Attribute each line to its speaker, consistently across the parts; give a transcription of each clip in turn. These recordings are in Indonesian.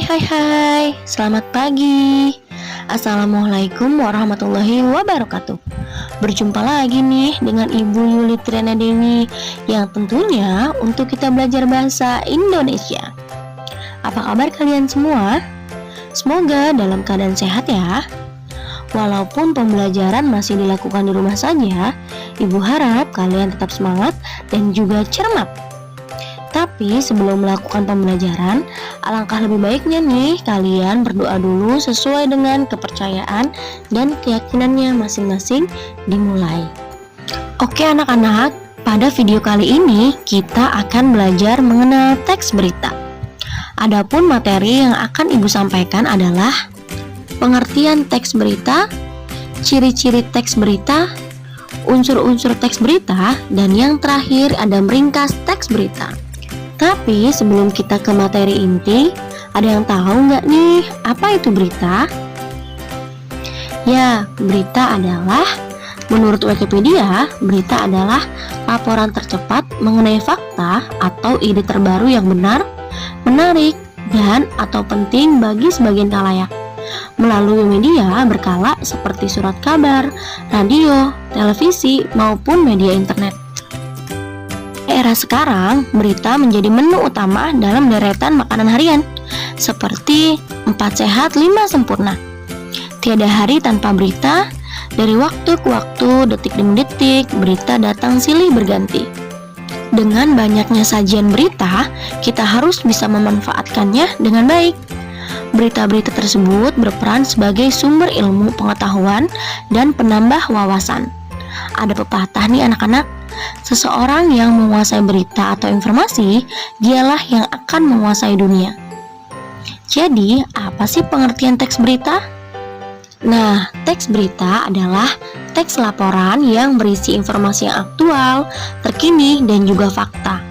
Speaker 1: Hai, selamat pagi. Assalamualaikum warahmatullahi wabarakatuh. Berjumpa lagi nih dengan Ibu Yuli Triana Dewi yang tentunya untuk kita belajar bahasa Indonesia. Apa kabar kalian semua? Semoga dalam keadaan sehat ya. Walaupun pembelajaran masih dilakukan di rumah saja, Ibu harap kalian tetap semangat dan juga cermat. Tapi sebelum melakukan pembelajaran, alangkah lebih baiknya nih kalian berdoa dulu sesuai dengan kepercayaan dan keyakinannya masing-masing dimulai. Oke anak-anak, pada video kali ini kita akan belajar mengenal teks berita. Adapun materi yang akan Ibu sampaikan adalah pengertian teks berita, ciri-ciri teks berita, unsur-unsur teks berita, dan yang terakhir ada meringkas teks berita. Tapi sebelum kita ke materi inti, ada yang tahu nggak nih apa itu berita? Ya, berita adalah, menurut Wikipedia, berita adalah laporan tercepat mengenai fakta atau ide terbaru yang benar, menarik, dan atau penting bagi sebagian khalayak melalui media berkala seperti surat kabar, radio, televisi, maupun media internet. Era sekarang, berita menjadi menu utama dalam deretan makanan harian, seperti 4 sehat 5 sempurna. Tiada hari tanpa berita, dari waktu ke waktu, detik demi detik, berita datang silih berganti. Dengan banyaknya sajian berita, kita harus bisa memanfaatkannya dengan baik. Berita-berita tersebut berperan sebagai sumber ilmu pengetahuan dan penambah wawasan. Ada pepatah nih anak-anak, seseorang yang menguasai berita atau informasi, dialah yang akan menguasai dunia. Jadi, apa sih pengertian teks berita? Nah, teks berita adalah teks laporan yang berisi informasi yang aktual, terkini, dan juga fakta.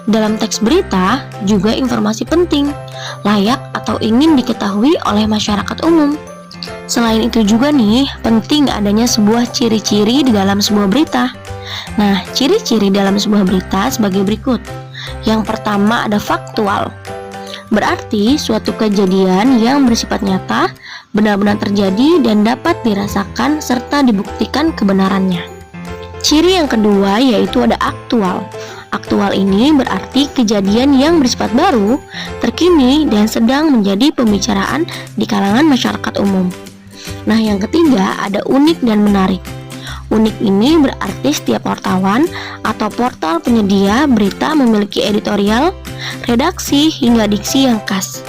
Speaker 1: Dalam teks berita juga informasi penting, layak atau ingin diketahui oleh masyarakat umum. Selain itu juga nih, penting adanya sebuah ciri-ciri di dalam sebuah berita. Nah, ciri-ciri dalam sebuah berita sebagai berikut. Yang pertama ada faktual. Berarti suatu kejadian yang bersifat nyata, benar-benar terjadi dan dapat dirasakan serta dibuktikan kebenarannya. Ciri yang kedua yaitu ada aktual. Aktual ini berarti kejadian yang bersifat baru, terkini, dan sedang menjadi pembicaraan di kalangan masyarakat umum. Nah, yang ketiga ada unik dan menarik. Unik ini berarti setiap wartawan atau portal penyedia berita memiliki editorial, redaksi, hingga diksi yang khas.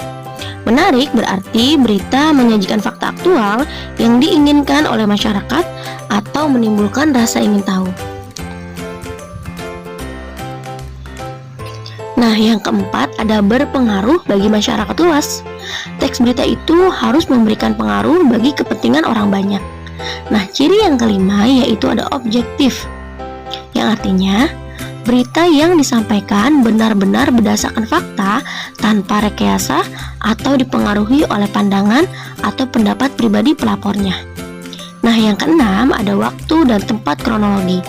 Speaker 1: Menarik berarti berita menyajikan fakta aktual yang diinginkan oleh masyarakat atau menimbulkan rasa ingin tahu. Nah, yang keempat ada berpengaruh bagi masyarakat luas. Teks berita itu harus memberikan pengaruh bagi kepentingan orang banyak. Nah, ciri yang kelima yaitu ada objektif, yang artinya berita yang disampaikan benar-benar berdasarkan fakta tanpa rekayasa atau dipengaruhi oleh pandangan atau pendapat pribadi pelapornya. Nah, yang keenam ada waktu dan tempat kronologi.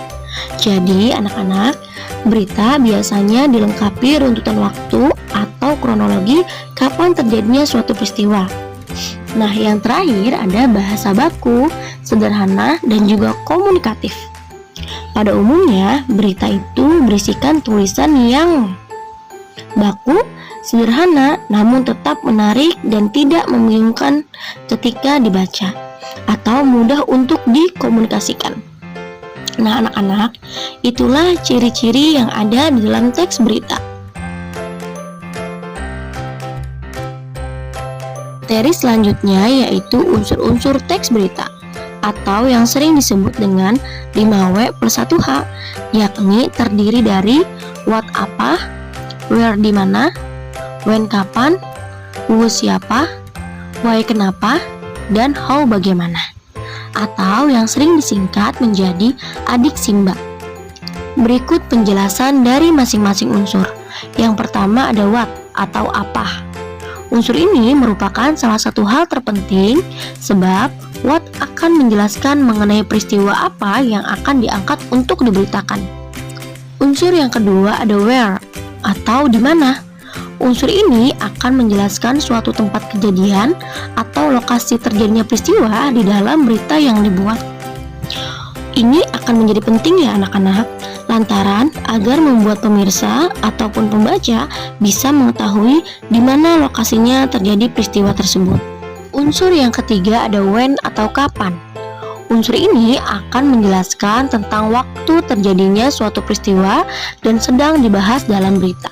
Speaker 1: Jadi, anak-anak, berita biasanya dilengkapi runtutan waktu atau kronologi kapan terjadinya suatu peristiwa. Nah, yang terakhir ada bahasa baku, sederhana, dan juga komunikatif. Pada umumnya, berita itu berisikan tulisan yang baku, sederhana, namun tetap menarik dan tidak membingungkan ketika dibaca, atau mudah untuk dikomunikasikan. Nah, anak-anak, itulah ciri-ciri yang ada di dalam teks berita. Materi selanjutnya yaitu unsur-unsur teks berita, atau yang sering disebut dengan 5W+1H, yakni terdiri dari what apa, where di mana, when kapan, who siapa, why kenapa, dan how bagaimana, atau yang sering disingkat menjadi adik Simba. Berikut penjelasan dari masing-masing unsur. Yang pertama ada what atau apa. Unsur ini merupakan salah satu hal terpenting sebab what akan menjelaskan mengenai peristiwa apa yang akan diangkat untuk diberitakan. Unsur yang kedua ada where atau di mana. unsur ini akan menjelaskan suatu tempat kejadian atau lokasi terjadinya peristiwa di dalam berita yang dibuat. Ini akan menjadi penting ya anak-anak, lantaran agar membuat pemirsa ataupun pembaca bisa mengetahui di mana lokasinya terjadi peristiwa tersebut. Unsur yang ketiga ada when atau kapan. Unsur ini akan menjelaskan tentang waktu terjadinya suatu peristiwa dan sedang dibahas dalam berita.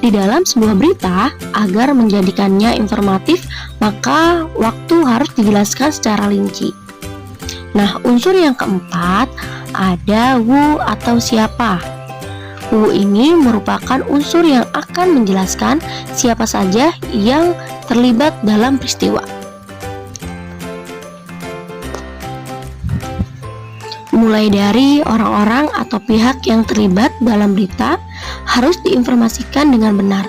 Speaker 1: Di dalam sebuah berita, agar menjadikannya informatif, maka waktu harus dijelaskan secara rinci. Nah, unsur yang keempat ada who atau siapa. Who ini merupakan unsur yang akan menjelaskan siapa saja yang terlibat dalam peristiwa. Mulai dari orang-orang atau pihak yang terlibat dalam berita harus diinformasikan dengan benar.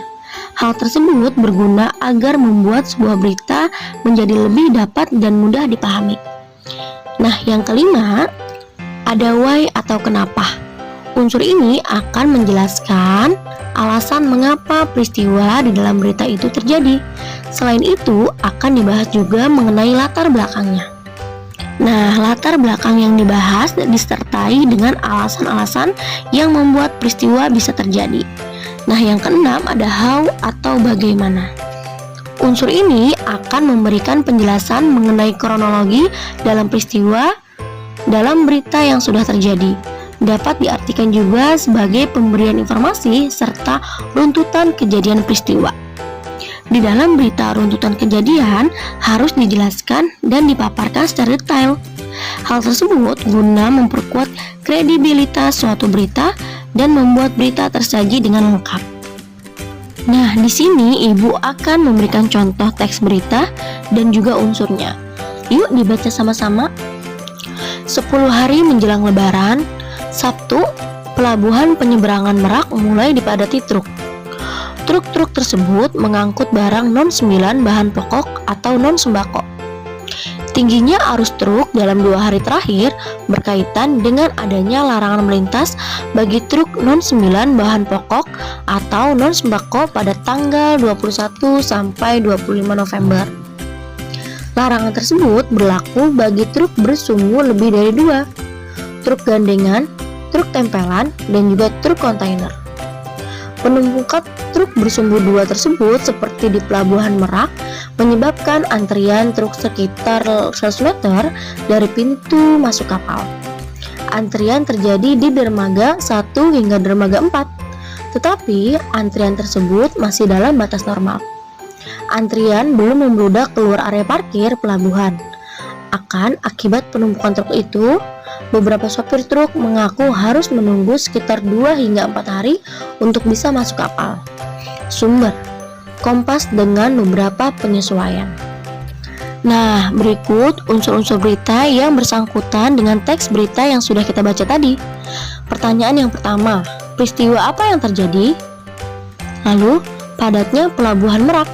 Speaker 1: Hal tersebut berguna agar membuat sebuah berita menjadi lebih dapat dan mudah dipahami. Nah, yang kelima ada why atau kenapa. Unsur ini akan menjelaskan alasan mengapa peristiwa di dalam berita itu terjadi. Selain itu, akan dibahas juga mengenai latar belakangnya. Nah, latar belakang yang dibahas disertai dengan alasan-alasan yang membuat peristiwa bisa terjadi. Nah, yang keenam ada how atau bagaimana. Unsur ini akan memberikan penjelasan mengenai kronologi dalam peristiwa dalam berita yang sudah terjadi. Dapat diartikan juga sebagai pemberian informasi serta runtutan kejadian peristiwa. Di dalam berita runtutan kejadian harus dijelaskan dan dipaparkan secara detail. Hal tersebut guna memperkuat kredibilitas suatu berita dan membuat berita tersaji dengan lengkap. Nah, di sini Ibu akan memberikan contoh teks berita dan juga unsurnya. Yuk dibaca sama-sama. 10 hari menjelang Lebaran, Sabtu, pelabuhan penyeberangan Merak mulai dipadati truk. Truk-truk tersebut mengangkut barang non-9 bahan pokok atau non-sembako. Tingginya arus truk dalam 2 hari terakhir berkaitan dengan adanya larangan melintas bagi truk non-9 bahan pokok atau non-sembako pada tanggal 21 sampai 25 November. Larangan tersebut berlaku bagi truk bersumbu lebih dari 2, truk gandengan, truk tempelan, dan juga truk kontainer. Penumpukan truk bersumbu 2 tersebut seperti di Pelabuhan Merak menyebabkan antrian truk sekitar 100 meter dari pintu masuk kapal. Antrian terjadi di dermaga 1 hingga dermaga 4, tetapi antrian tersebut masih dalam batas normal. Antrian belum membludak keluar area parkir pelabuhan. Akibat penumpukan truk itu, beberapa sopir truk mengaku harus menunggu sekitar 2 hingga 4 hari untuk bisa masuk kapal. Sumber Kompas dengan beberapa penyesuaian. Nah, berikut unsur-unsur berita yang bersangkutan dengan teks berita yang sudah kita baca tadi. Pertanyaan yang pertama, peristiwa apa yang terjadi? Lalu, padatnya Pelabuhan Merak.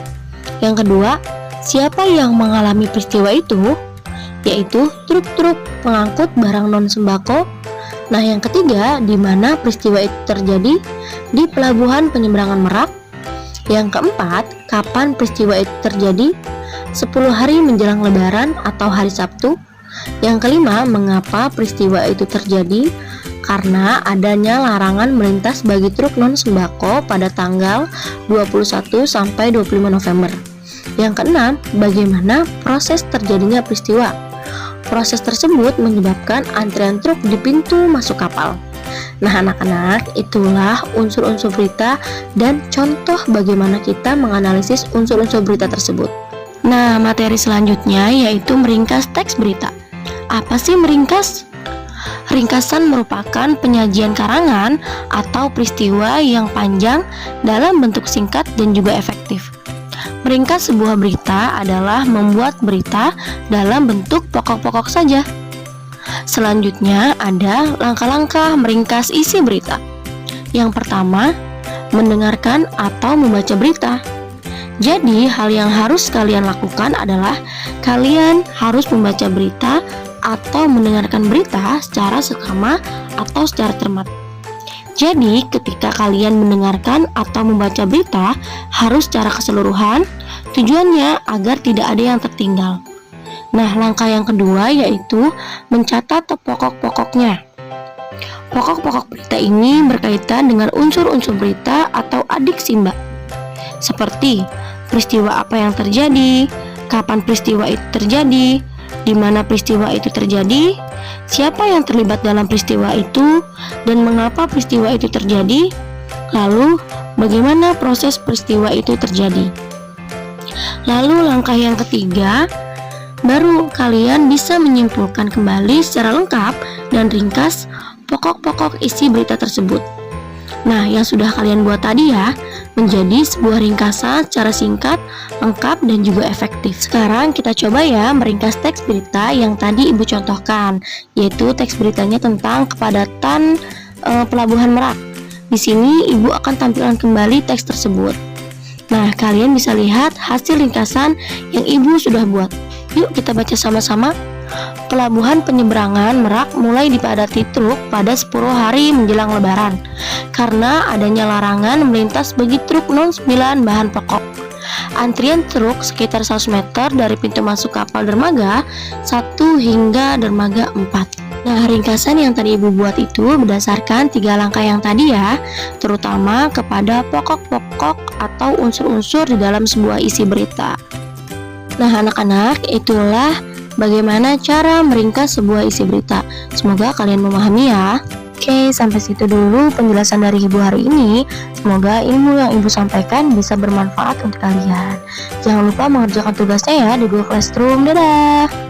Speaker 1: Yang kedua, siapa yang mengalami peristiwa itu? Yaitu truk-truk pengangkut barang non-sembako. Nah, yang ketiga, di mana peristiwa itu terjadi? Di Pelabuhan Penyeberangan Merak. Yang keempat, kapan peristiwa itu terjadi? 10 hari menjelang Lebaran atau hari Sabtu. Yang kelima, mengapa peristiwa itu terjadi? Karena adanya larangan melintas bagi truk non-sembako pada tanggal 21 sampai 25 November. Yang keenam, bagaimana proses terjadinya peristiwa? Proses tersebut menyebabkan antrian truk di pintu masuk kapal. Nah, anak-anak, itulah unsur-unsur berita dan contoh bagaimana kita menganalisis unsur-unsur berita tersebut. Nah, materi selanjutnya yaitu meringkas teks berita. Apa sih meringkas? Ringkasan merupakan penyajian karangan atau peristiwa yang panjang dalam bentuk singkat dan juga efektif. Meringkas sebuah berita adalah membuat berita dalam bentuk pokok-pokok saja. Selanjutnya ada langkah-langkah meringkas isi berita. Yang pertama, mendengarkan atau membaca berita. Jadi, hal yang harus kalian lakukan adalah kalian harus membaca berita atau mendengarkan berita secara seksama atau secara cermat. Jadi, ketika kalian mendengarkan atau membaca berita, harus secara keseluruhan, tujuannya agar tidak ada yang tertinggal. Nah, langkah yang kedua yaitu mencatat pokok-pokoknya. Pokok-pokok berita ini berkaitan dengan unsur-unsur berita atau adik simba. Seperti peristiwa apa yang terjadi, kapan peristiwa itu terjadi, di mana peristiwa itu terjadi, siapa yang terlibat dalam peristiwa itu, dan mengapa peristiwa itu terjadi, lalu bagaimana proses peristiwa itu terjadi. Lalu langkah yang ketiga, baru kalian bisa menyimpulkan kembali secara lengkap dan ringkas pokok-pokok isi berita tersebut. Nah, yang sudah kalian buat tadi ya, menjadi sebuah ringkasan secara singkat, lengkap, dan juga efektif. Sekarang kita coba ya meringkas teks berita yang tadi Ibu contohkan, yaitu teks beritanya tentang kepadatan Pelabuhan Merak. Di sini Ibu akan tampilkan kembali teks tersebut. Nah, kalian bisa lihat hasil ringkasan yang Ibu sudah buat. Yuk kita baca sama-sama. Pelabuhan penyeberangan Merak mulai dipadati truk pada 10 hari menjelang Lebaran karena adanya larangan melintas bagi truk non-9 bahan pokok. Antrian truk sekitar 100 meter dari pintu masuk kapal dermaga 1 hingga dermaga 4. Nah, ringkasan yang tadi Ibu buat itu berdasarkan 3 langkah yang tadi ya, terutama kepada pokok-pokok atau unsur-unsur di dalam sebuah isi berita. Nah, anak-anak, itulah bagaimana cara meringkas sebuah isi berita. Semoga kalian memahami ya. Oke, sampai situ dulu penjelasan dari Ibu hari ini. Semoga ilmu yang Ibu sampaikan bisa bermanfaat untuk kalian. Jangan lupa mengerjakan tugasnya ya di Google Classroom. Dadah!